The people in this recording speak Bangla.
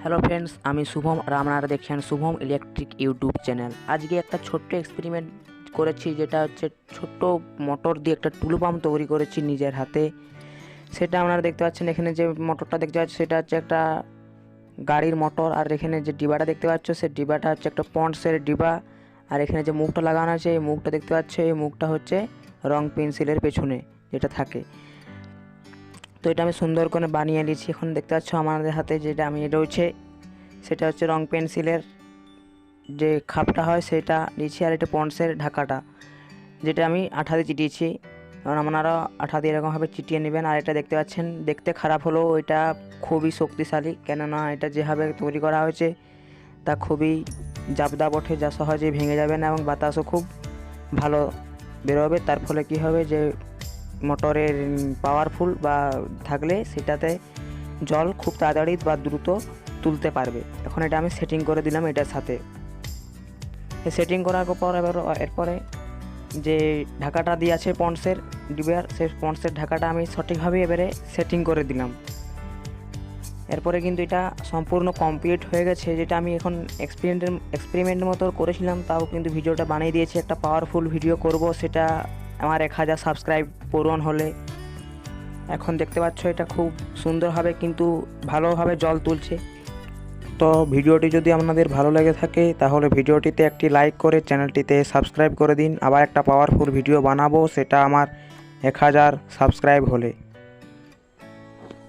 হ্যালো ফ্রেন্ডস, আমি শুভম আর আপনারা দেখছেন শুভম ইলেকট্রিক ইউটিউব চ্যানেল। আজকে একটা ছোট্ট এক্সপেরিমেন্ট করেছি, যেটা হচ্ছে ছোট্ট মোটর দিয়ে একটা টুলু পাম্প তৈরি করেছি নিজের হাতে। সেটা আপনারা দেখতে পাচ্ছেন, এখানে যে মোটরটা দেখতে পাচ্ছেন সেটা হচ্ছে একটা গাড়ির মোটর, আর এখানে যে ডিবাটা দেখতে পাচ্ছ সেই ডিবাটা হচ্ছে একটা পন্ডসের ডিবা। আর এখানে যে মুখটা লাগানো আছে এই মুখটা দেখতে পাচ্ছ, এই মুখটা হচ্ছে রং পেন্সিলের পেছনে যেটা থাকে। তো এটা আমি সুন্দর করে বানিয়ে নিয়েছি। এখন দেখতে পাচ্ছ আমাদের হাতে যেটা আমি রয়েছে সেটা হচ্ছে রং পেন্সিলের যে খাপটা হয় সেটা নিয়েছি, আর এটা পন্ডসের ঢাকাটা যেটা আমি আঠা দিয়ে চিটিয়েছি। কারণ আপনারা আঠা দিয়ে এরকমভাবে চিটিয়ে নেবেন। আর এটা দেখতে পাচ্ছেন, দেখতে খারাপ হলেও এটা খুবই শক্তিশালী, কেননা এটা যেভাবে তৈরি করা হয়েছে তা খুবই জাবদা বটে, যা সহজেই ভেঙে যাবে না এবং বাতাসও খুব ভালো বেরোবে। তার ফলে কি হবে যে মোটরের পাওয়ারফুল বা থাকলে সেটাতে জল খুব তাড়াতাড়ি বা দ্রুত তুলতে পারবে। এখন এটা আমি সেটিং করে দিলাম এটার সাথে। সেটিং করার পর এরপরে যে ঢাকাটা দিয়ে আছে পন্ডসের ডিবার, সেই পন্ডসের ঢাকাটা আমি সঠিকভাবে এবারে সেটিং করে দিলাম। এরপরে কিন্তু এটা সম্পূর্ণ কমপ্লিট হয়ে গেছে। যেটা আমি এখন এক্সপেরিমেন্টের মতো করেছিলাম, তাও কিন্তু ভিডিওটা বানিয়ে দিয়েছি। একটা পাওয়ারফুল ভিডিও করব, সেটা আমার 1000 সাবস্ক্রাইব পূরণ হলে। এখন দেখতে পাচ্ছ এটা খুব সুন্দরভাবে কিন্তু ভালোভাবে জল তুলছে। তো ভিডিওটি যদি আপনাদের ভালো লেগে থাকে তাহলে ভিডিওটিতে একটি লাইক করে চ্যানেলটিতে সাবস্ক্রাইব করে দিন। আবার একটা পাওয়ারফুল ভিডিও বানাবো, সেটা আমার 1000 সাবস্ক্রাইব হলে।